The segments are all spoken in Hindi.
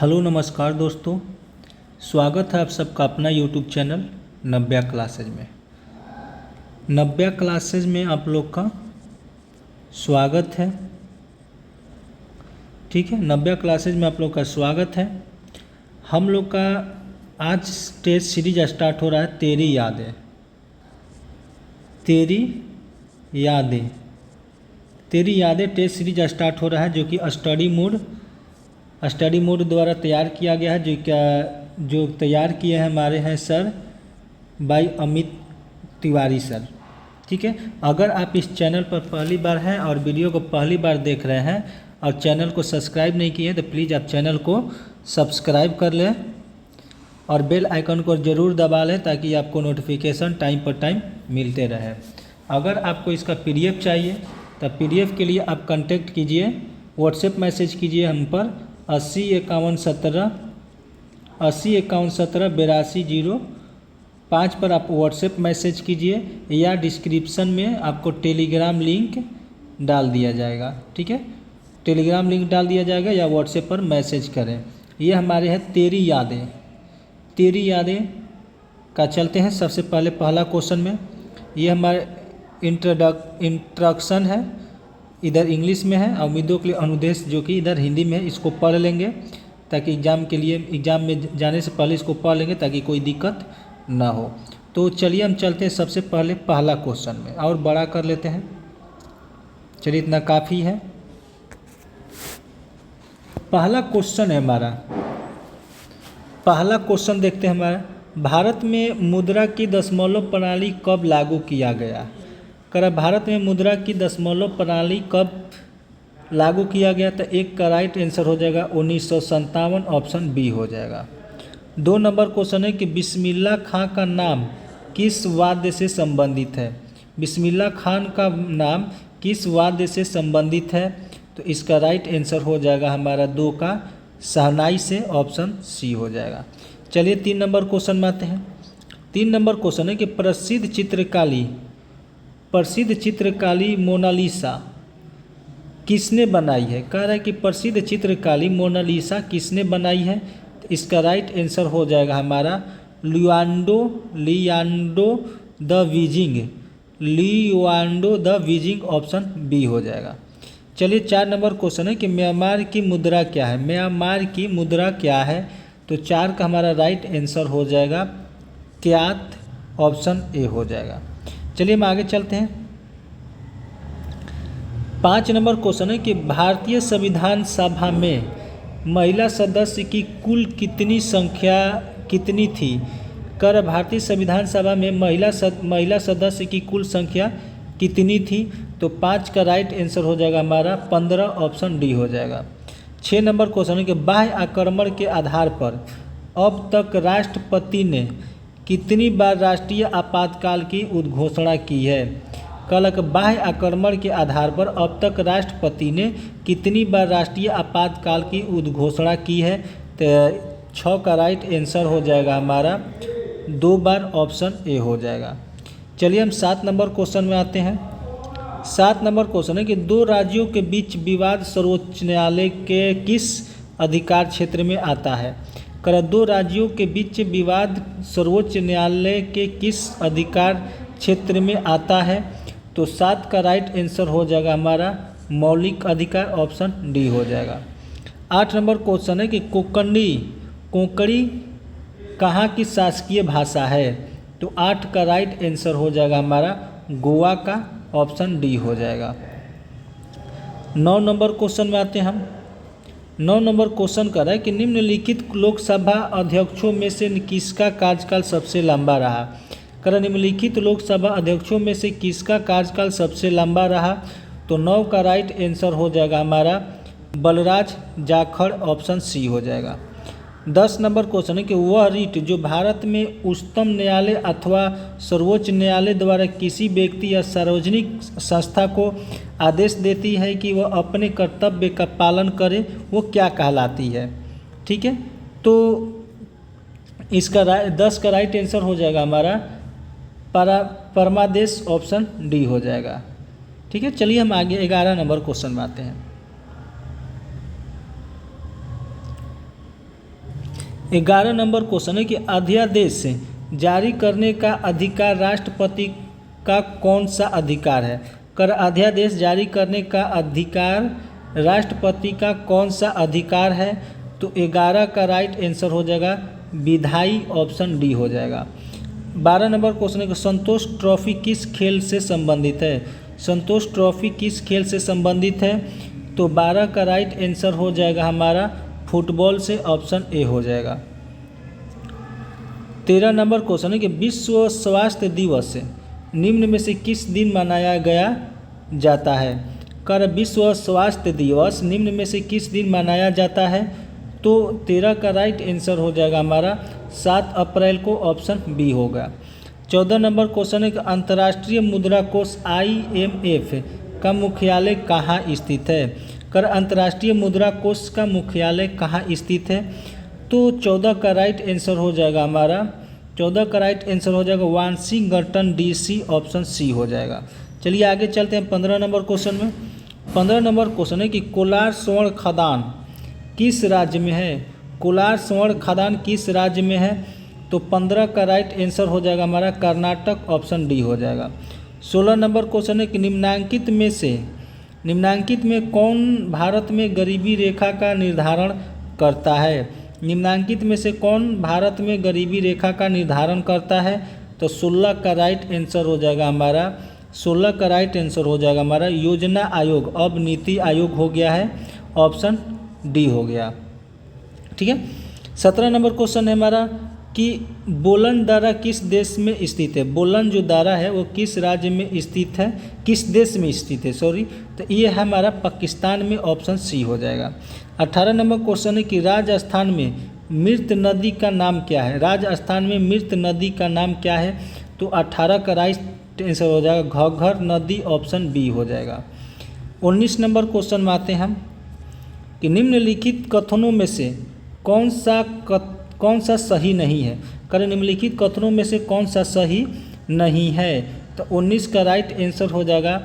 हेलो नमस्कार दोस्तों, स्वागत है आप सबका अपना यूट्यूब चैनल नव्या क्लासेज में। नव्या क्लासेज में आप लोग का स्वागत है। ठीक है, नव्या क्लासेज में आप लोग का स्वागत है। हम लोग का आज टेस्ट सीरीज स्टार्ट हो रहा है तेरी यादें। तेरी यादें तेरी यादें टेस्ट सीरीज स्टार्ट हो रहा है, जो कि स्टडी मोड द्वारा तैयार किया गया है। जो तैयार किए हैं हमारे हैं sir by Amit Tiwari sir. ठीक है, अगर आप इस चैनल पर पहली बार हैं और वीडियो को पहली बार देख रहे हैं और चैनल को सब्सक्राइब नहीं किए तो प्लीज़ आप चैनल को सब्सक्राइब कर लें और बेल आइकन को ज़रूर दबा लें ताकि आपको नोटिफिकेशन टाइम पर टाइम मिलते रहे। अगर आपको इसका पीडीएफ चाहिए तो पीडीएफ के लिए आप कांटेक्ट कीजिए, व्हाट्सएप मैसेज कीजिए हम पर 805117 82 पर आप व्हाट्सएप मैसेज कीजिए या डिस्क्रिप्शन में आपको टेलीग्राम लिंक डाल दिया जाएगा। ठीक है, टेलीग्राम लिंक डाल दिया जाएगा या व्हाट्सएप पर मैसेज करें। ये हमारे हैं तेरी यादें का चलते हैं। सबसे पहले पहला क्वेश्चन में ये हमारे इंट्रोडक्शन है, इधर इंग्लिश में है। उम्मीदों के लिए अनुदेश जो कि इधर हिंदी में है, इसको पढ़ लेंगे ताकि एग्ज़ाम में जाने से पहले इसको पढ़ लेंगे ताकि कोई दिक्कत ना हो। तो चलिए हम चलते हैं सबसे पहले पहला क्वेश्चन में, और बड़ा कर लेते हैं। चलिए इतना काफ़ी है। पहला क्वेश्चन है हमारा, पहला क्वेश्चन देखते हैं हमारा, भारत में मुद्रा की दशमलव प्रणाली कब लागू किया गया? भारत में मुद्रा की दशमलव प्रणाली कब लागू किया गया? तो एक का राइट आंसर हो जाएगा 1957, ऑप्शन बी हो जाएगा। 2 नंबर क्वेश्चन है कि बिस्मिल्लाह खां का नाम किस वाद्य से संबंधित है? बिस्मिल्लाह खान का नाम किस वाद्य से संबंधित है? तो इसका राइट आंसर हो जाएगा हमारा 2 का शहनाई से, ऑप्शन सी हो जाएगा। चलिए 3 नंबर क्वेश्चन में आते हैं। 3 नंबर क्वेश्चन है कि प्रसिद्ध चित्रकारी मोनालिसा किसने बनाई है? कह रहा है कि प्रसिद्ध चित्रकारी मोनालिसा किसने बनाई है? तो इसका राइट आंसर हो जाएगा हमारा Leonardo da Vinci, option B हो जाएगा। चलिए 4 नंबर क्वेश्चन है कि म्यांमार की मुद्रा क्या है? म्यांमार की मुद्रा क्या है? तो 4 का हमारा राइट आंसर हो जाएगा क्यात, ऑप्शन ए हो जाएगा। चलिए हम आगे चलते हैं। 5 नंबर क्वेश्चन है कि भारतीय संविधान सभा में महिला सदस्य की कुल संख्या कितनी थी? कर भारतीय संविधान सभा में महिला सदस्य की कुल संख्या कितनी थी? तो 5 का राइट आंसर हो जाएगा हमारा 15, ऑप्शन डी हो जाएगा। 6 नंबर क्वेश्चन है कि बाह्य आक्रमण के आधार पर अब तक राष्ट्रपति ने कितनी बार राष्ट्रीय आपातकाल की उद्घोषणा की है? कल बाह्य आक्रमण के आधार पर अब तक राष्ट्रपति ने कितनी बार राष्ट्रीय आपातकाल की उद्घोषणा की है? तो 6 का राइट आंसर हो जाएगा हमारा 2 बार, ऑप्शन ए हो जाएगा। चलिए हम 7 नंबर क्वेश्चन में आते हैं। 7 नंबर क्वेश्चन है कि 2 राज्यों के बीच विवाद सर्वोच्च न्यायालय के किस अधिकार क्षेत्र में आता है? 2 राज्यों के बीच विवाद सर्वोच्च न्यायालय के किस अधिकार क्षेत्र में आता है? तो 7 का राइट आंसर हो जाएगा हमारा मौलिक अधिकार, ऑप्शन डी हो जाएगा। 8 नंबर क्वेश्चन है कि कोंकणी कहाँ की शासकीय भाषा है? तो 8 का राइट आंसर हो जाएगा हमारा गोवा का, ऑप्शन डी हो जाएगा। 9 नंबर क्वेश्चन में आते हैं हम। 9 नंबर क्वेश्चन कर रहा है कि निम्नलिखित लोकसभा अध्यक्षों में से किसका कार्यकाल सबसे लंबा रहा? निम्नलिखित लोकसभा अध्यक्षों में से किसका कार्यकाल सबसे लंबा रहा? तो 9 का राइट आंसर हो जाएगा हमारा बलराज जाखड़, ऑप्शन सी हो जाएगा। 10 नंबर क्वेश्चन है कि वह रीट जो भारत में उच्चतम न्यायालय अथवा सर्वोच्च न्यायालय द्वारा किसी व्यक्ति या सार्वजनिक संस्था को आदेश देती है कि वह अपने कर्तव्य का पालन करे, वो क्या कहलाती है? ठीक है, तो इसका 10 का राइट आंसर हो जाएगा हमारा परमादेश, ऑप्शन डी हो जाएगा। ठीक है, चलिए हम आगे 11 नंबर क्वेश्चन में आते हैं। 11 नंबर क्वेश्चन है कि अध्यादेश जारी करने का अधिकार राष्ट्रपति का कौन सा अधिकार है। कर अध्यादेश जारी करने का अधिकार राष्ट्रपति का कौन सा अधिकार है। तो 11 का राइट आंसर हो जाएगा विधायी, ऑप्शन डी हो जाएगा। 12 नंबर क्वेश्चन है कि संतोष ट्रॉफी किस खेल से संबंधित है। संतोष ट्रॉफी किस खेल से संबंधित है। तो 12 का राइट आंसर हो जाएगा हमारा फुटबॉल से, ऑप्शन ए हो जाएगा। 13 नंबर क्वेश्चन है कि विश्व स्वास्थ्य दिवस निम्न में से किस दिन मनाया गया जाता है। कर विश्व स्वास्थ्य दिवस निम्न में से किस दिन मनाया जाता है। तो 13 का राइट आंसर हो जाएगा हमारा 7 अप्रैल को, ऑप्शन बी होगा। 14 नंबर क्वेश्चन है कि अंतर्राष्ट्रीय मुद्रा कोष IMF का मुख्यालय कहाँ स्थित है। कर अंतर्राष्ट्रीय मुद्रा कोष का मुख्यालय कहाँ स्थित है। तो 14 का राइट आंसर हो जाएगा हमारा 14 का राइट आंसर हो जाएगा वाशिंगटन DC, ऑप्शन सी हो जाएगा। चलिए आगे चलते हैं 15 नंबर क्वेश्चन में। 15 नंबर क्वेश्चन है कि कोलार स्वर्ण खदान किस राज्य में है। कोलार स्वर्ण खदान किस राज्य में है। तो 15 का राइट आंसर हो जाएगा हमारा कर्नाटक, ऑप्शन डी हो जाएगा। 16 नंबर क्वेश्चन है कि निम्नांकित में कौन भारत में गरीबी रेखा का निर्धारण करता है। निम्नांकित में से कौन भारत में गरीबी रेखा का निर्धारण करता है। तो 16 का राइट आंसर हो जाएगा हमारा 16 का राइट आंसर हो जाएगा हमारा योजना आयोग, अब नीति आयोग हो गया है, ऑप्शन डी हो गया। ठीक है। 17 नंबर क्वेश्चन है हमारा कि बोलन दारा किस देश में स्थित है। बोलन जो दारा है वो किस राज्य में स्थित है, किस देश में स्थित है, सॉरी। तो ये है हमारा पाकिस्तान में, ऑप्शन सी हो जाएगा। 18 नंबर क्वेश्चन है कि राजस्थान में मृत नदी का नाम क्या है। राजस्थान में मृत नदी का नाम क्या है। तो 18 का राइट आंसर हो जाएगा घग्गर नदी, ऑप्शन बी हो जाएगा। 19 नंबर क्वेश्चन में आते हैं हम कि निम्नलिखित कथनों में से कौन सा सही नहीं है। कर निम्नलिखित कथनों में से कौन सा सही नहीं है। तो 19 का राइट आंसर हो जाएगा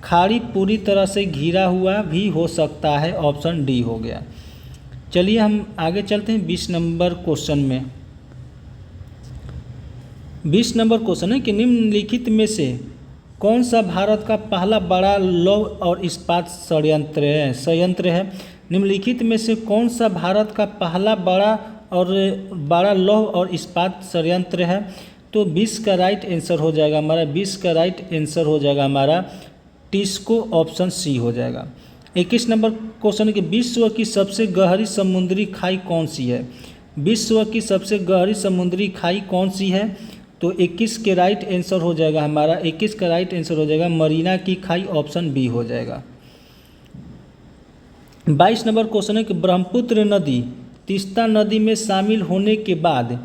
खाड़ी पूरी तरह से घिरा हुआ भी हो सकता है, ऑप्शन डी हो गया। चलिए हम आगे चलते हैं 20 नंबर क्वेश्चन में। 20 नंबर क्वेश्चन है कि निम्नलिखित में से कौन सा भारत का पहला बड़ा लौह और इस्पात संयंत्र है। निम्नलिखित में से कौन सा भारत का पहला बड़ा लौह और इस्पात संयंत्र है। तो 20 का राइट आंसर हो जाएगा हमारा 20 का राइट आंसर हो जाएगा हमारा टिस्को, ऑप्शन सी हो जाएगा। 21 नंबर क्वेश्चन है कि विश्व की सबसे गहरी समुद्री खाई कौन सी है। विश्व की सबसे गहरी समुद्री खाई कौन सी है। तो 21 के राइट आंसर हो जाएगा हमारा 21 का राइट आंसर हो जाएगा मरीना की खाई, ऑप्शन बी हो जाएगा। 22 नंबर क्वेश्चन है कि ब्रह्मपुत्र नदी तीस्ता नदी में शामिल होने के बाद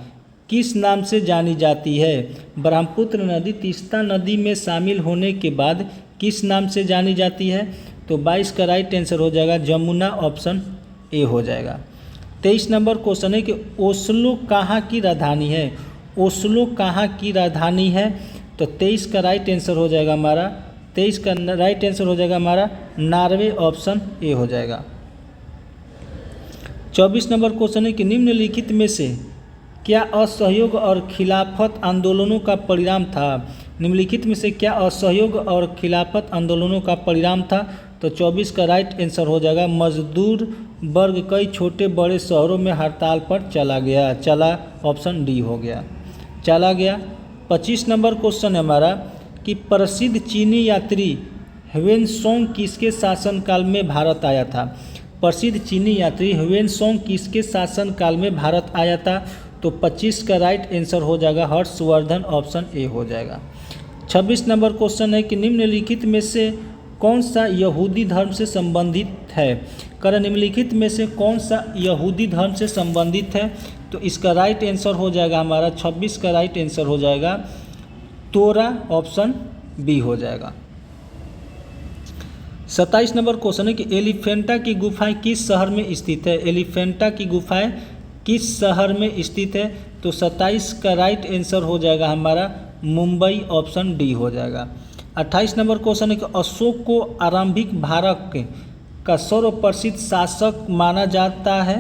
किस नाम से जानी जाती है। ब्रह्मपुत्र नदी तीस्ता नदी में शामिल होने के बाद किस नाम से जानी जाती है। तो 22 का राइट आंसर हो जाएगा जमुना, ऑप्शन ए हो जाएगा। 23 नंबर क्वेश्चन है कि ओस्लो कहाँ की राजधानी है। ओस्लो कहाँ की राजधानी है। तो 23 का राइट आंसर हो जाएगा हमारा 23 का राइट आंसर हो जाएगा हमारा नॉर्वे, ऑप्शन ए हो जाएगा। 24 नंबर क्वेश्चन है कि निम्नलिखित में से क्या असहयोग और खिलाफत आंदोलनों का परिणाम था। निम्नलिखित में से क्या असहयोग और खिलाफत आंदोलनों का परिणाम था। तो 24 का राइट आंसर हो जाएगा मजदूर वर्ग कई छोटे बड़े शहरों में हड़ताल पर चला, ऑप्शन डी हो गया, चला गया। 25 नंबर क्वेश्चन है हमारा कि प्रसिद्ध चीनी यात्री ह्वेनसोंग किसके शासनकाल में भारत आया था। प्रसिद्ध चीनी यात्री ह्वेनसोंग किसके शासनकाल में भारत आया था। तो 25 का राइट आंसर हो जाएगा हर्षवर्धन, ऑप्शन ए हो जाएगा। 26 नंबर क्वेश्चन है कि निम्नलिखित में से कौन सा यहूदी धर्म से संबंधित है। कर निम्नलिखित में से कौन सा यहूदी धर्म से संबंधित है। तो इसका राइट आंसर हो जाएगा हमारा 26 का राइट आंसर हो जाएगा तोरा, ऑप्शन बी हो जाएगा। 27 नंबर क्वेश्चन है कि एलिफेंटा की गुफाएं किस शहर में स्थित है। एलिफेंटा की गुफाएं किस शहर में स्थित है। तो 27 का राइट आंसर हो जाएगा हमारा मुंबई, ऑप्शन डी हो जाएगा। 28 नंबर क्वेश्चन है कि अशोक को आरंभिक भारत का सर्वप्रसिद्ध शासक माना जाता है।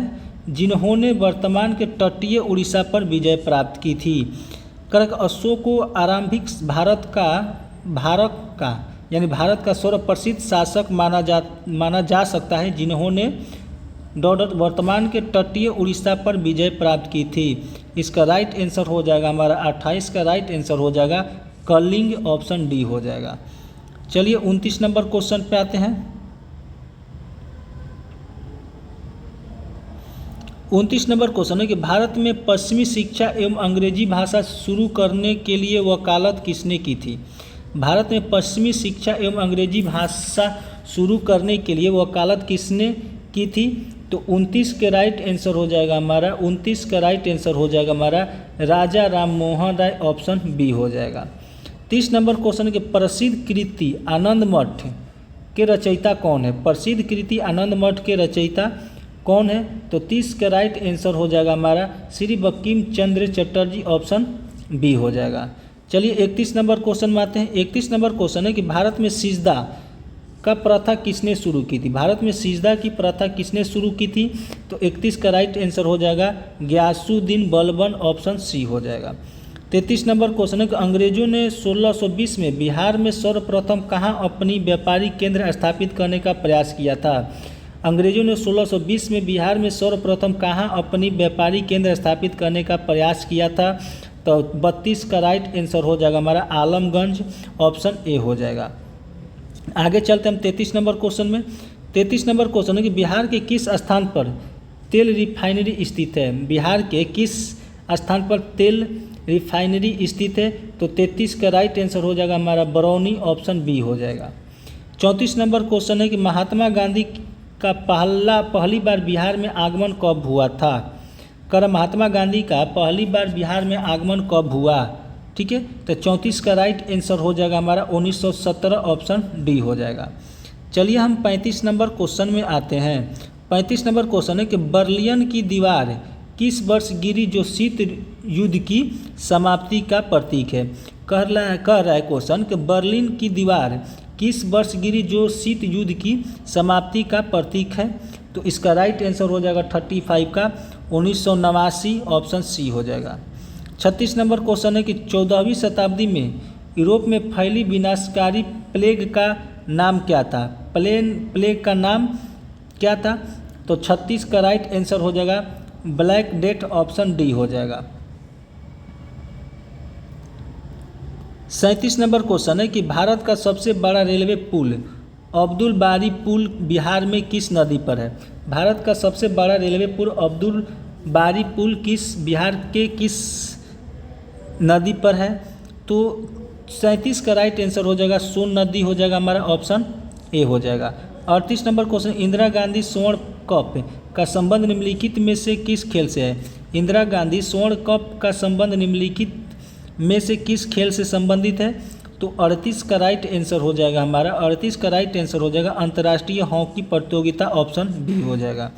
जिन्होंने वर्तमान के तटीय उड़ीसा पर विजय प्राप्त की थी। करक अशोक को आरंभिक भारत का यानी भारत का सर्वप्रसिद्ध शासक माना जा सकता है, जिन्होंने वर्तमान के तटीय उड़ीसा पर विजय प्राप्त की थी। इसका राइट आंसर हो जाएगा हमारा 28 का राइट आंसर हो जाएगा कलिंग, ऑप्शन डी हो जाएगा। चलिए 29 नंबर क्वेश्चन पे आते हैं। 29 नंबर क्वेश्चन है कि भारत में पश्चिमी शिक्षा एवं अंग्रेजी भाषा शुरू करने के लिए वकालत किसने की थी। भारत में पश्चिमी शिक्षा एवं अंग्रेजी भाषा शुरू करने के लिए वकालत किसने की थी। तो 29 के राइट आंसर हो जाएगा हमारा 29 का राइट आंसर हो जाएगा हमारा राजा राम मोहन राय, ऑप्शन बी हो जाएगा। 30 नंबर क्वेश्चन के प्रसिद्ध कृति आनंद मठ के रचयिता कौन है। प्रसिद्ध कृति आनंद मठ के रचयिता कौन है। तो 30 का राइट आंसर हो जाएगा हमारा श्री बंकिम चंद्र चटर्जी, ऑप्शन बी हो जाएगा। चलिए 31 नंबर क्वेश्चन में आते हैं। 31 नंबर क्वेश्चन है कि भारत में सिजदा का प्रथा किसने शुरू की थी। भारत में सिजदा की प्रथा किसने शुरू की थी। तो 31 का राइट आंसर हो जाएगा गयासुद्दीन बलबन, ऑप्शन सी हो जाएगा। 33 नंबर क्वेश्चन है कि अंग्रेजों ने 1620 में बिहार में सर्वप्रथम कहाँ अपनी व्यापारिक केंद्र स्थापित करने का प्रयास किया था। अंग्रेजों ने 1620 में बिहार में सर्वप्रथम कहाँ अपनी व्यापारिक केंद्र स्थापित करने का प्रयास किया था। तो 32 का राइट आंसर हो जाएगा हमारा आलमगंज, ऑप्शन ए हो जाएगा। आगे चलते हम 33 नंबर क्वेश्चन में। 33 नंबर क्वेश्चन है कि बिहार के किस स्थान पर तेल रिफाइनरी स्थित है। बिहार के किस स्थान पर तेल रिफाइनरी स्थित है। तो 33 का राइट आंसर हो जाएगा हमारा बरौनी, ऑप्शन बी हो जाएगा। 34 नंबर क्वेश्चन है कि महात्मा गांधी का पहली बार बिहार में आगमन कब हुआ था। कर महात्मा गांधी का पहली बार बिहार में आगमन कब हुआ। ठीक है, तो 34 का राइट आंसर हो जाएगा हमारा 1917, ऑप्शन डी हो जाएगा। चलिए हम 35 नंबर क्वेश्चन में आते हैं। 35 नंबर क्वेश्चन है कि बर्लिन की दीवार किस वर्ष गिरी जो शीत युद्ध की समाप्ति का प्रतीक है। कह रहा है क्वेश्चन कि बर्लिन की दीवार किस वर्ष गिरी जो शीत युद्ध की समाप्ति का प्रतीक है। तो इसका राइट आंसर हो जाएगा 35 का 1989, ऑप्शन सी हो जाएगा। 36 नंबर क्वेश्चन है कि 14वीं शताब्दी में यूरोप में फैली विनाशकारी प्लेग का नाम क्या था। प्लेग का नाम क्या था। तो 36 का राइट आंसर हो जाएगा ब्लैक डेथ, ऑप्शन डी हो जाएगा। 37 नंबर क्वेश्चन है कि भारत का सबसे बड़ा रेलवे पुल अब्दुल बारी पुल बिहार में किस नदी पर है। भारत का सबसे बड़ा रेलवे पुल अब्दुल बारी पुल बिहार के किस नदी पर है। तो 37 का राइट आंसर हो जाएगा सोन नदी हो जाएगा हमारा, ऑप्शन ए हो जाएगा। 38 नंबर क्वेश्चन इंदिरा गांधी स्वर्ण कप का संबंध निम्नलिखित में से किस खेल से है। इंदिरा गांधी स्वर्ण कप का संबंध निम्नलिखित में से किस खेल से संबंधित है। तो 38 का राइट आंसर हो जाएगा हमारा 38 का राइट आंसर हो जाएगा अंतर्राष्ट्रीय हॉकी प्रतियोगिता, ऑप्शन बी हो जाएगा।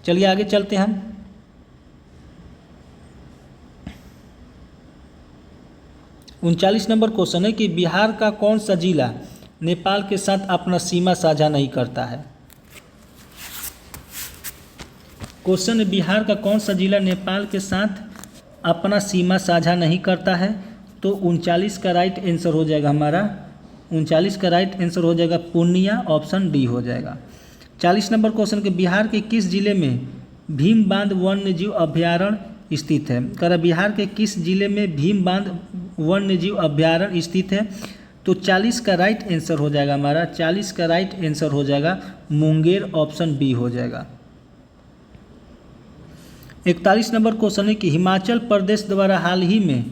चलिए आगे चलते हैं हम। 39 नंबर क्वेश्चन है कि बिहार का कौन सा जिला नेपाल के साथ अपना सीमा साझा नहीं करता है। क्वेश्चन है बिहार का कौन सा जिला नेपाल के साथ अपना सीमा साझा नहीं करता है। तो 39 का राइट आंसर हो जाएगा हमारा 39 का राइट आंसर हो जाएगा पूर्णिया, ऑप्शन डी हो जाएगा। 40 नंबर क्वेश्चन के बिहार के किस जिले में भीम बांध वन्यजीव अभ्यारण्य स्थित है। कर बिहार के किस जिले में भीम बांध वन्यजीव अभ्यारण्य स्थित है। तो 40 का राइट आंसर हो जाएगा हमारा 40 का राइट आंसर हो जाएगा मुंगेर, ऑप्शन बी हो जाएगा। 41 नंबर क्वेश्चन है कि हिमाचल प्रदेश द्वारा हाल ही में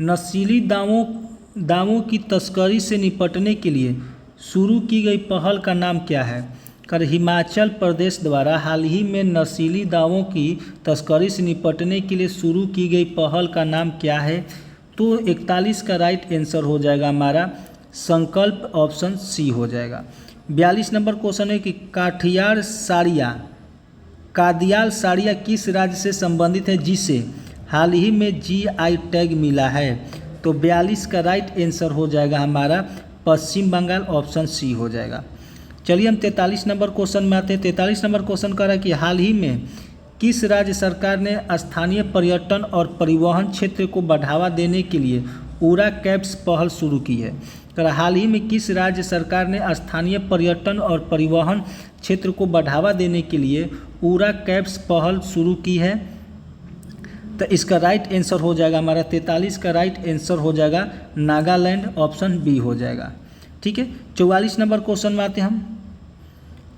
नशीली दावों की तस्करी से निपटने के लिए शुरू की गई पहल का नाम क्या है। कर हिमाचल प्रदेश द्वारा हाल ही में नशीली दावों की तस्करी से निपटने के लिए शुरू की गई पहल का नाम क्या है। तो 41 का राइट आंसर हो जाएगा हमारा संकल्प, ऑप्शन सी हो जाएगा। 42 नंबर क्वेश्चन है कि कादियाल साड़ियाँ किस राज्य से संबंधित है जिसे हाल ही में GI टैग मिला है। तो 42 का राइट आंसर हो जाएगा हमारा पश्चिम बंगाल, ऑप्शन सी हो जाएगा। चलिए हम 43 नंबर क्वेश्चन में आते हैं। 43 नंबर क्वेश्चन कर रहा है कि हाल ही में किस राज्य सरकार ने स्थानीय पर्यटन और परिवहन क्षेत्र को बढ़ावा देने के लिए उड़ा कैब्स पहल शुरू की है? तो हाल ही में किस राज्य सरकार ने स्थानीय पर्यटन और परिवहन क्षेत्र को बढ़ावा देने के लिए उड़ा कैब्स पहल शुरू की है? तो इसका राइट आंसर हो जाएगा हमारा 43 का राइट आंसर हो जाएगा नागालैंड, ऑप्शन बी हो जाएगा। ठीक है, 44 नंबर क्वेश्चन में आते हैं हम।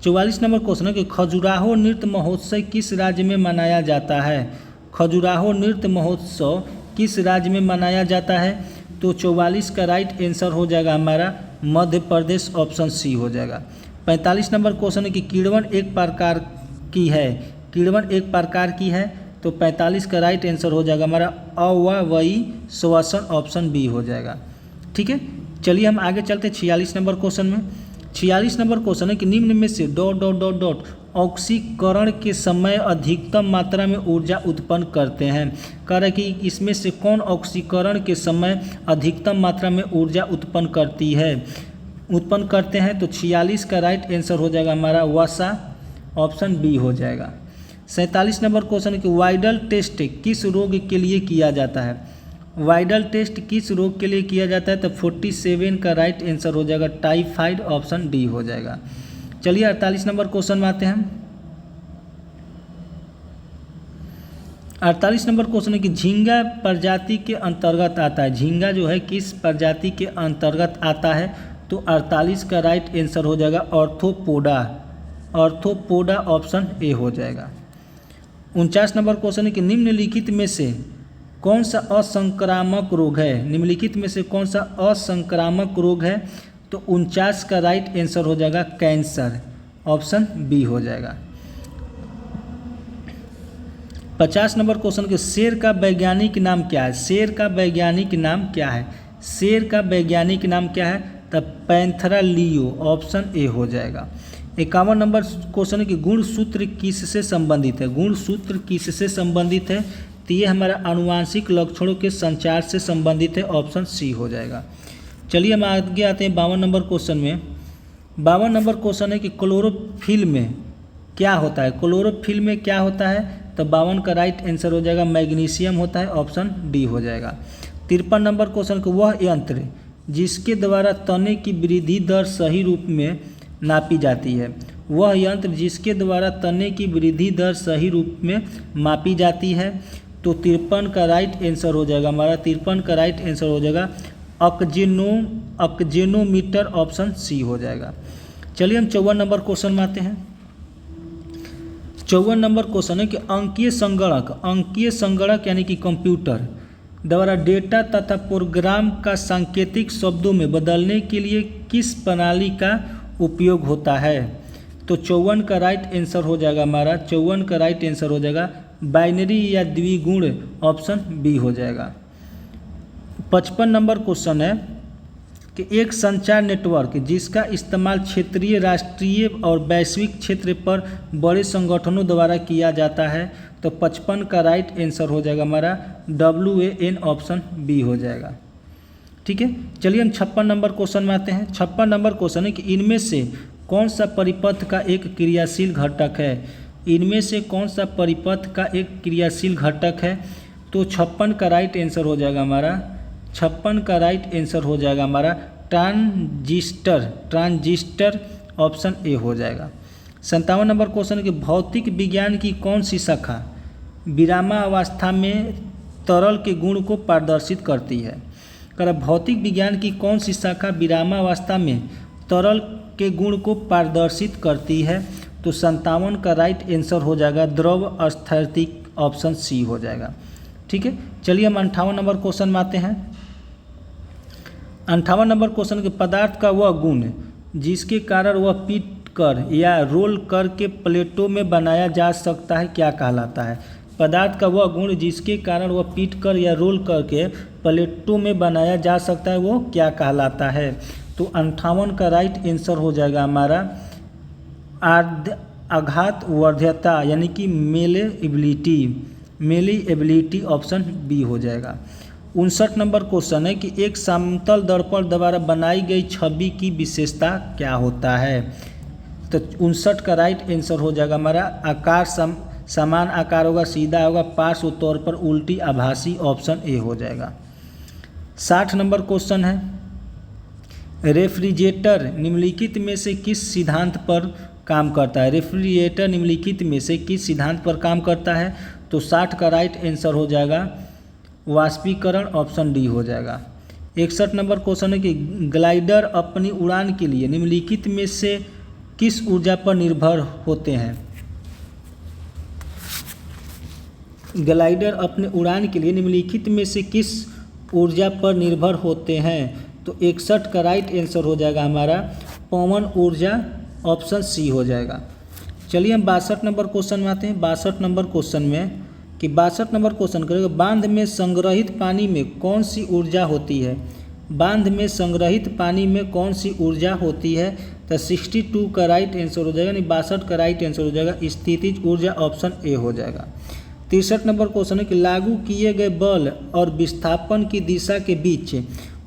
44 नंबर क्वेश्चन है कि खजुराहो नृत्य महोत्सव किस राज्य में मनाया जाता है? खजुराहो नृत्य महोत्सव किस राज्य में मनाया जाता है? तो 44 का राइट आंसर हो जाएगा हमारा मध्य प्रदेश, ऑप्शन सी हो जाएगा। 45 नंबर क्वेश्चन है कि किण्वन एक प्रकार की है, किण्वन एक प्रकार की है, तो 45 का राइट आंसर हो जाएगा हमारा अव्ययी श्वसन, ऑप्शन बी हो जाएगा। ठीक है, चलिए हम आगे चलते 46 नंबर क्वेश्चन में। 46 नंबर क्वेश्चन है कि निम्न में से डॉट डॉट डॉट डॉट ऑक्सीकरण के समय अधिकतम मात्रा में ऊर्जा उत्पन्न करते हैं। कह रहा है कि इसमें से कौन ऑक्सीकरण के समय अधिकतम मात्रा में ऊर्जा उत्पन्न करते हैं? तो 46 का राइट आंसर हो जाएगा हमारा वसा, ऑप्शन बी हो जाएगा। 47 नंबर क्वेश्चन है कि वाइडल टेस्ट किस रोग के लिए किया जाता है? वाइडल टेस्ट किस रोग के लिए किया जाता है? तो 47 का राइट आंसर हो जाएगा टाइफाइड, ऑप्शन डी हो जाएगा। चलिए 48 नंबर क्वेश्चन में आते हैं। 48 नंबर क्वेश्चन है कि झींगा प्रजाति के अंतर्गत आता है। झींगा जो है किस प्रजाति के अंतर्गत आता है? तो 48 का राइट आंसर हो जाएगा ऑर्थोपोडा, ऑर्थोपोडा, ऑप्शन ए हो जाएगा। 49 नंबर क्वेश्चन है कि निम्नलिखित में से कौन सा असंक्रामक रोग है? निम्नलिखित में से कौन सा असंक्रामक रोग है? तो 49 का राइट आंसर हो जाएगा कैंसर, ऑप्शन बी हो जाएगा। 50 नंबर क्वेश्चन के शेर का वैज्ञानिक नाम क्या है? शेर का वैज्ञानिक नाम क्या है? शेर का वैज्ञानिक नाम क्या है? तब पैंथरा लियो, ऑप्शन ए हो जाएगा। 51 नंबर क्वेश्चन है कि गुणसूत्र किससे संबंधित है? गुणसूत्र किससे संबंधित है? तो ये हमारा आनुवांशिक लक्षणों के संचार से संबंधित है, ऑप्शन सी हो जाएगा। चलिए हम आगे आते हैं 52 नंबर क्वेश्चन में। 52 नंबर क्वेश्चन है कि क्लोरोफिल में क्या होता है? क्लोरोफिल में क्या होता है? तो 52 का राइट आंसर हो जाएगा मैग्नीशियम होता है, ऑप्शन डी हो जाएगा। 53 नंबर क्वेश्चन को वह यंत्र जिसके द्वारा तने की वृद्धि दर सही रूप में नापी जाती है, वह यंत्र जिसके द्वारा तने की वृद्धि दर सही रूप में मापी जाती है, तो 53 का राइट आंसर हो जाएगा हमारा 53 का राइट आंसर हो जाएगा ऑक्जेनोमीटर, ऑप्शन सी हो जाएगा। चलिए हम 54 नंबर क्वेश्चन में आते हैं। 54 नंबर क्वेश्चन है कि अंकीय संगणक यानी कि कंप्यूटर द्वारा डेटा तथा प्रोग्राम का सांकेतिक शब्दों में बदलने के लिए किस प्रणाली का उपयोग होता है? तो 54 का राइट आंसर हो जाएगा हमारा 54 का राइट आंसर हो जाएगा बाइनरी या द्विगुण, ऑप्शन बी हो जाएगा। 55 नंबर क्वेश्चन है कि एक संचार नेटवर्क जिसका इस्तेमाल क्षेत्रीय, राष्ट्रीय और वैश्विक क्षेत्र पर बड़े संगठनों द्वारा किया जाता है, तो 55 का राइट आंसर हो जाएगा हमारा WAN, ऑप्शन बी हो जाएगा। ठीक है, चलिए हम 56 नंबर क्वेश्चन में आते हैं। 56 नंबर क्वेश्चन है कि इनमें से कौन सा परिपथ का एक क्रियाशील घटक है? इनमें से कौन सा परिपथ का एक क्रियाशील घटक है? तो 56 का राइट आंसर हो जाएगा हमारा 56 का राइट आंसर हो जाएगा हमारा ट्रांजिस्टर, ऑप्शन ए हो जाएगा। 57 नंबर क्वेश्चन कि भौतिक विज्ञान की कौन सी शाखा विरामावस्था में तरल के गुण को प्रदर्शित करती है? कर भौतिक विज्ञान की कौन सी शाखा विरामावस्था में तरल के गुण को प्रदर्शित करती है? तो 57 का राइट आंसर हो जाएगा द्रव स्थैतिक, ऑप्शन सी हो जाएगा। ठीक है, चलिए हम 58 नंबर क्वेश्चन में आते हैं। 58 नंबर क्वेश्चन के पदार्थ का वह गुण जिसके कारण वह पीट कर या रोल करके प्लेटों में बनाया जा सकता है क्या कहलाता है? पदार्थ का वह गुण जिसके कारण वह पीट कर या रोल करके प्लेटों में बनाया जा सकता है वो क्या कहलाता है? तो 58 का राइट आंसर हो जाएगा हमारा आघात वर्ध्यता यानी कि मेलेएबिलिटी, ऑप्शन बी हो जाएगा। 59 नंबर क्वेश्चन है कि एक समतल दर्पण द्वारा बनाई गई छवि की विशेषता क्या होता है? तो 59 का राइट आंसर हो जाएगा हमारा आकार समान आकार होगा, सीधा होगा, पार्श्व तौर पर उल्टी आभासी, ऑप्शन ए हो जाएगा। 60 नंबर क्वेश्चन है, रेफ्रिजरेटर निम्नलिखित में से किस सिद्धांत पर काम करता है? रेफ्रिजरेटर निम्नलिखित में से किस सिद्धांत पर काम करता है? तो 60 का राइट आंसर हो जाएगा वाष्पीकरण, ऑप्शन डी हो जाएगा। 61 नंबर क्वेश्चन है कि ग्लाइडर अपनी उड़ान के लिए निम्नलिखित में से किस ऊर्जा पर निर्भर होते हैं? ग्लाइडर अपने उड़ान के लिए निम्नलिखित में से किस ऊर्जा पर निर्भर होते हैं? तो 61 का राइट आंसर हो जाएगा हमारा पवन ऊर्जा, ऑप्शन सी हो जाएगा। चलिए हम 62 नंबर क्वेश्चन में आते हैं। 62 नंबर क्वेश्चन में कि 62 नंबर क्वेश्चन करेगा, बांध में संग्रहित पानी में कौन सी ऊर्जा होती है? बांध में संग्रहित पानी में कौन सी ऊर्जा होती है? तो 62 का राइट आंसर हो जाएगा, यानी 62 का राइट आंसर हो जाएगा स्थितिज ऊर्जा, ऑप्शन ए हो जाएगा। 63 नंबर क्वेश्चन है कि लागू किए गए बल और विस्थापन की दिशा के बीच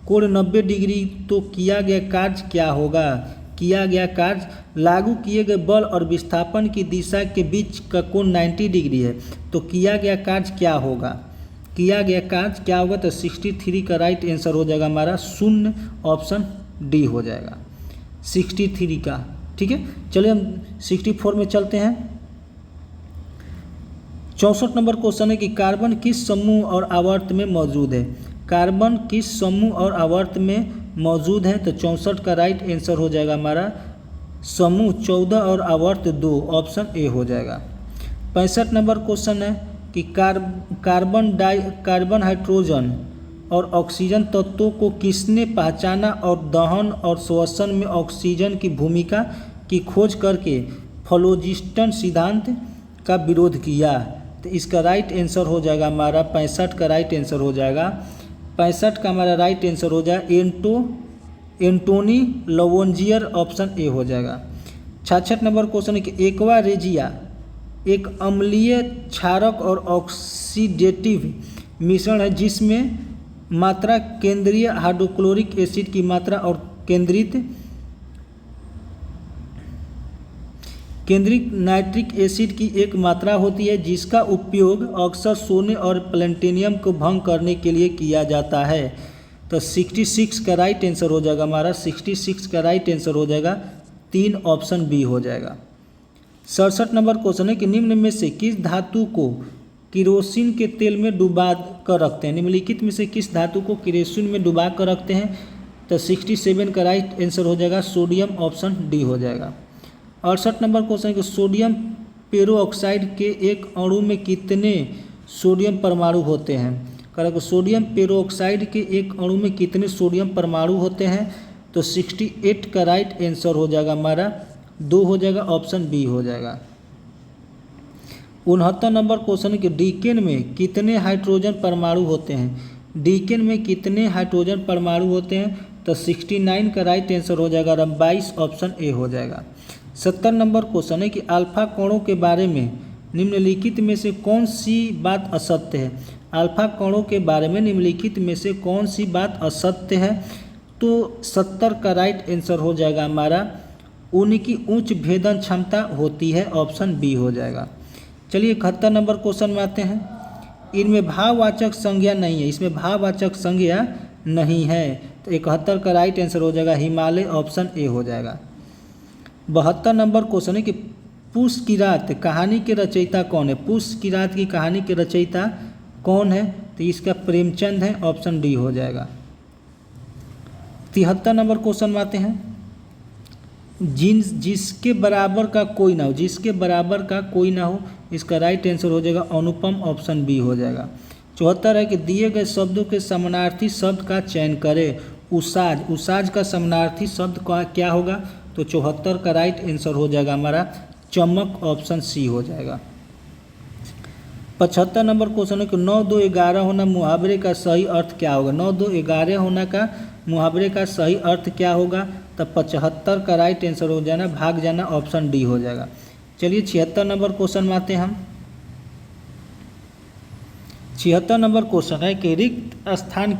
कोण 90 डिग्री, तो किया गया कार्य क्या होगा? किया गया कार्य, लागू किए गए बल और विस्थापन की दिशा के बीच का कोण 90 डिग्री है, तो किया गया कार्य क्या होगा? किया गया कार्य क्या होगा? तो 63 का राइट आंसर हो जाएगा हमारा शून्य, ऑप्शन डी हो जाएगा 63 का। ठीक है, चलिए हम 64 में चलते हैं। 64 नंबर क्वेश्चन है कि कार्बन किस समूह और आवर्त में मौजूद है? कार्बन किस समूह और आवर्त में मौजूद है? तो 64 का राइट आंसर हो जाएगा हमारा समूह 14 और आवर्त 2, ऑप्शन ए हो जाएगा। 65 नंबर क्वेश्चन है कि कार्बन, हाइड्रोजन और ऑक्सीजन तत्वों को किसने पहचाना और दहन और श्वसन में ऑक्सीजन की भूमिका की खोज करके फ्लोजिस्टन सिद्धांत का विरोध किया? तो इसका राइट आंसर हो जाएगा हमारा 65 का राइट आंसर हो जाएगा 65 का हमारा राइट आंसर हो जाएगा एंटोनी लवोंजियर, ऑप्शन ए हो जाएगा। 66 नंबर क्वेश्चन है कि एक्वा रेजिया एक अम्लीय क्षारक और ऑक्सीडेटिव मिश्रण है जिसमें मात्रा केंद्रीय हाइड्रोक्लोरिक एसिड की मात्रा और केंद्रित नाइट्रिक एसिड की एक मात्रा होती है, जिसका उपयोग अक्सर सोने और प्लेटिनम को भंग करने के लिए किया जाता है। तो 66 का राइट आंसर हो जाएगा हमारा 66 का राइट आंसर हो जाएगा 3, ऑप्शन बी हो जाएगा। 67 नंबर क्वेश्चन है कि निम्न में से किस धातु को केरोसिन के तेल में डुबा कर रखते हैं? निम्नलिखित में से किस धातु को केरोसिन में डुबा कर रखते हैं? तो 67 का राइट आंसर हो जाएगा सोडियम, ऑप्शन डी हो जाएगा। 68 नंबर क्वेश्चन है कि सोडियम पेरोक्साइड के एक अणु में कितने सोडियम परमाणु होते हैं? करें सोडियम पेरोक्साइड के एक अणु में कितने सोडियम परमाणु होते हैं? तो 68 का राइट आंसर हो जाएगा हमारा 2 हो जाएगा, ऑप्शन बी हो जाएगा। 69 नंबर क्वेश्चन है कि डीकेन में कितने हाइड्रोजन परमाणु होते हैं? डीकेन में कितने हाइड्रोजन परमाणु होते हैं? तो 69 का राइट आंसर हो जाएगा 22, ऑप्शन ए हो जाएगा। 70 नंबर क्वेश्चन है कि अल्फा कोणों के बारे में निम्नलिखित में से कौन सी बात असत्य है? अल्फा कोणों के बारे में निम्नलिखित में से कौन सी बात असत्य है? तो 70 का राइट आंसर हो जाएगा हमारा उनकी उच्च भेदन क्षमता होती है, ऑप्शन बी हो जाएगा। चलिए 71 नंबर क्वेश्चन में आते हैं। इनमें भाववाचक संज्ञा नहीं है, इसमें भाववाचक संज्ञा नहीं है, तो 71 का राइट आंसर हो जाएगा हिमालय, ऑप्शन ए हो जाएगा। 72 नंबर क्वेश्चन है कि पूस की रात कहानी के रचयिता कौन है? पूस की रात की कहानी के रचयिता कौन है? तो इसका प्रेमचंद है, ऑप्शन डी हो जाएगा। 73 नंबर क्वेश्चन में आते हैं। जिसके बराबर का कोई ना हो, जिसके बराबर का कोई ना हो, इसका राइट आंसर हो जाएगा अनुपम, ऑप्शन बी हो जाएगा। 74 है कि दिए गए शब्दों के समानार्थी शब्द का चयन करें। उसाज, उसाज का समानार्थी शब्द का क्या होगा? तो 74 का राइट आंसर हो जाएगा हमारा चमक, ऑप्शन सी हो जाएगा। 75 नंबर क्वेश्चन है कि 9 2 11 होना मुहावरे का सही अर्थ क्या होगा? 9 2 11 होना का मुहावरे का सही अर्थ क्या होगा? तो 75 का राइट आंसर हो जाना भाग जाना, ऑप्शन डी हो जाएगा। चलिए 76 नंबर क्वेश्चन में आते हैं हम। 76 नंबर क्वेश्चन है कि रिक्त स्थान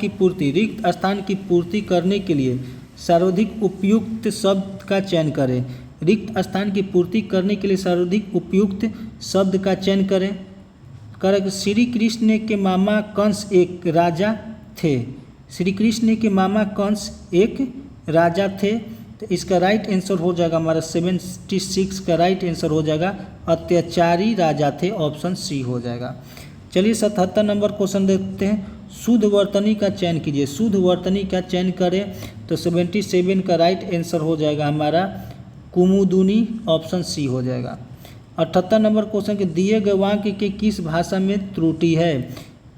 की पूर्ति करने के लिए सर्वाधिक उपयुक्त शब्द का चयन करें। रिक्त स्थान की पूर्ति करने के लिए सर्वाधिक उपयुक्त शब्द का चयन करें। कर श्री कृष्ण के मामा कंस एक राजा थे। श्री कृष्ण के मामा कंस एक राजा थे, तो इसका राइट आंसर हो जाएगा हमारा 76 का राइट आंसर हो जाएगा अत्याचारी राजा थे, ऑप्शन सी हो जाएगा। चलिए 77 नंबर क्वेश्चन देखते हैं। शुद्ध वर्तनी का चयन कीजिए। शुद्ध वर्तनी का चयन करें तो 77 का राइट आंसर हो जाएगा हमारा कुमुदुनी, ऑप्शन सी हो जाएगा। 78 नंबर क्वेश्चन के दिए गए वाक्य के किस भाषा में त्रुटि है।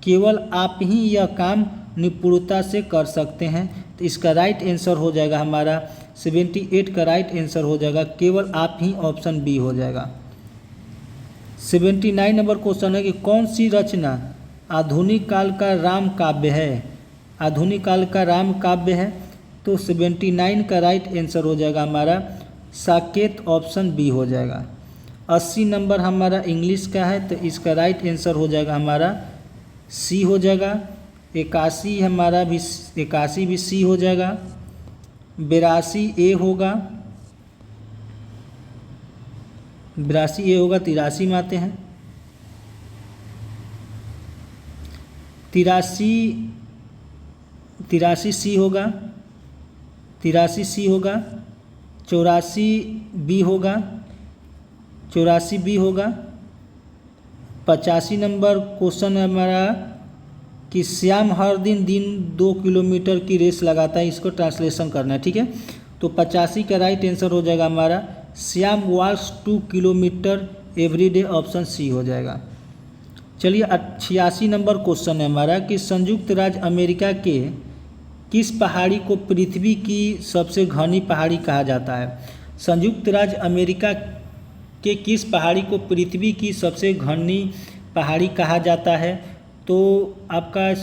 केवल आप ही यह काम निपुणता से कर सकते हैं, तो इसका राइट आंसर हो जाएगा हमारा 78 का राइट आंसर हो जाएगा केवल आप ही, ऑप्शन बी हो जाएगा। 79 नंबर क्वेश्चन है कि कौन सी रचना आधुनिक काल का राम काव्य है। आधुनिक काल का राम काव्य है, तो 79 का राइट आंसर हो जाएगा हमारा साकेत, ऑप्शन बी हो जाएगा। 80 नंबर हमारा इंग्लिश का है, तो इसका राइट आंसर हो जाएगा हमारा सी हो जाएगा। 81 हमारा भी 81 भी सी हो जाएगा। 82 ए होगा, 82 ए होगा। 83 में आते हैं। 83 सी होगा, 83 सी होगा। 84 बी होगा, 84 बी होगा। 85 नंबर क्वेश्चन है हमारा कि श्याम हर दिन 2 किलोमीटर की रेस लगाता है, इसको ट्रांसलेशन करना है, ठीक है। तो 85 का राइट आंसर हो जाएगा हमारा श्याम वॉक्स 2 किलोमीटर एवरीडे, ऑप्शन सी हो जाएगा। चलिए 86 नंबर क्वेश्चन है हमारा कि संयुक्त राज्य अमेरिका के किस पहाड़ी को पृथ्वी की सबसे घनी पहाड़ी कहा जाता है। संयुक्त राज्य अमेरिका के किस पहाड़ी को पृथ्वी की सबसे घनी पहाड़ी कहा जाता है, तो आपका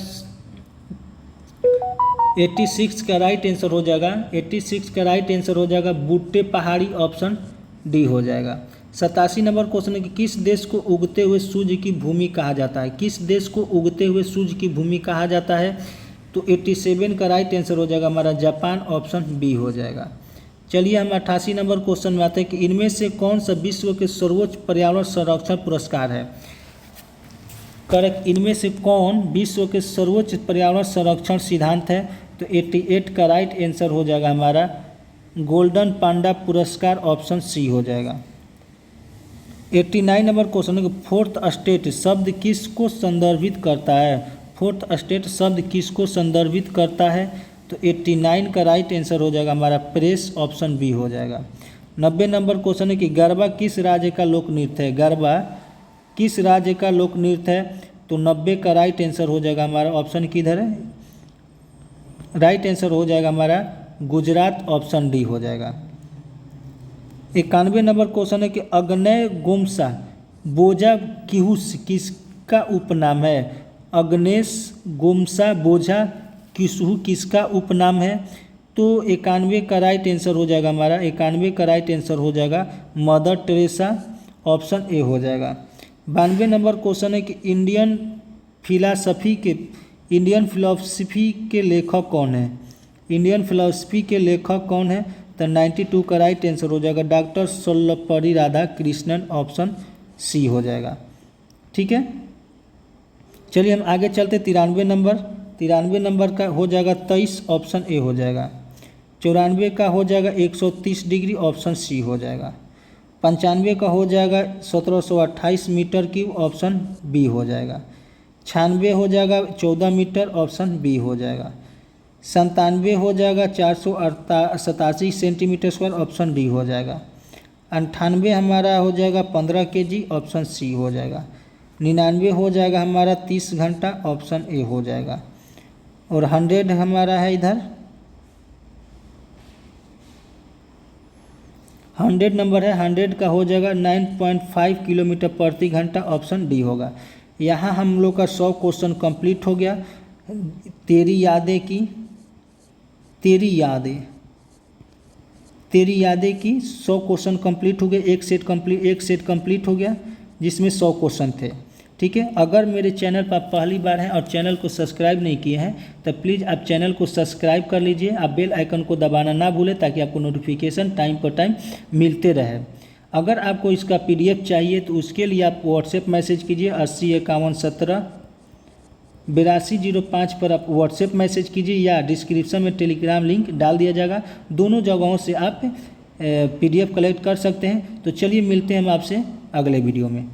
86 का राइट आंसर हो जाएगा। 86 का राइट आंसर हो जाएगा बूटे पहाड़ी, ऑप्शन डी हो जाएगा। 87 नंबर क्वेश्चन है कि किस देश को उगते हुए सूर्य की भूमि कहा जाता है। किस देश को उगते हुए सूर्य की भूमि कहा जाता है, तो 87 का राइट आंसर हो जाएगा हमारा जापान, ऑप्शन बी हो जाएगा। चलिए हम 88 नंबर क्वेश्चन में आते हैं कि इनमें से कौन सा विश्व के सर्वोच्च पर्यावरण संरक्षण पुरस्कार है। करेक्ट, इनमें से कौन विश्व के सर्वोच्च पर्यावरण संरक्षण सिद्धांत है, तो 88 का राइट आंसर हो जाएगा हमारा गोल्डन पांडा पुरस्कार, ऑप्शन सी हो जाएगा। 89 नंबर क्वेश्चन है कि फोर्थ स्टेट शब्द किसको संदर्भित करता है। फोर्थ स्टेट शब्द किसको संदर्भित करता है, तो 89 का राइट आंसर हो जाएगा हमारा प्रेस, ऑप्शन बी हो जाएगा। 90 नंबर क्वेश्चन है कि गरबा किस राज्य का लोक नृत्य है। गरबा किस राज्य का लोक नृत्य है, तो 90 का राइट आंसर हो जाएगा हमारा, ऑप्शन किधर है, राइट आंसर हो जाएगा हमारा गुजरात, ऑप्शन डी हो जाएगा। 91 नंबर क्वेश्चन है कि अग्नेय गोमसा बोझा किहुस किसका उपनाम है। अग्नेश गोमसा बोझा किसहू किसका उपनाम है, तो 91 का राइट आंसर हो जाएगा हमारा 91 का राइट आंसर हो जाएगा मदर टेरेसा, ऑप्शन ए हो जाएगा। 92 नंबर क्वेश्चन है कि इंडियन फिलॉसफी के लेखक कौन है। इंडियन फिलॉसफी के लेखक कौन है, तो 92 का राइट आंसर हो जाएगा doctor Sarvepalli Radhakrishnan, option C हो जाएगा। ठीक है, चलिए हम आगे चलते। 93 नंबर का हो जाएगा 23, ऑप्शन ए हो जाएगा। 94 का हो जाएगा 130 डिग्री, ऑप्शन सी हो जाएगा। 95 का हो जाएगा 1728 मीटर क्यूब, ऑप्शन बी हो जाएगा। 96 हो जाएगा 14 मीटर, ऑप्शन बी हो जाएगा। 97 हो जाएगा 487 सेंटीमीटर स्क्वायर, ऑप्शन डी हो जाएगा। 98 हमारा हो जाएगा 15 kg, ऑप्शन सी हो जाएगा। 99 हो जाएगा हमारा 30 घंटा, ऑप्शन ए हो जाएगा। और 100 हमारा है इधर 100 नंबर है, 100 का हो जाएगा 9.5 किलोमीटर प्रति घंटा, ऑप्शन डी होगा। यहाँ हम लोग का 100 क्वेश्चन कंप्लीट हो गया। तेरी यादें की 100 क्वेश्चन कंप्लीट हो गए। एक सेट कंप्लीट हो गया जिसमें 100 क्वेश्चन थे। ठीक है। अगर मेरे चैनल पर आप पहली बार हैं और चैनल को सब्सक्राइब नहीं किए हैं तो प्लीज़ आप चैनल को सब्सक्राइब कर लीजिए। आप बेल आइकन को दबाना ना भूलें ताकि आपको नोटिफिकेशन टाइम पर टाइम मिलते रहे। अगर आपको इसका PDF चाहिए तो उसके लिए आप व्हाट्सएप मैसेज कीजिए 8051178205 पर आप व्हाट्सएप मैसेज कीजिए या डिस्क्रिप्शन में टेलीग्राम लिंक डाल दिया जाएगा। दोनों जगहों से आप PDF कलेक्ट कर सकते हैं। तो चलिए मिलते हैं हम आपसे अगले वीडियो में।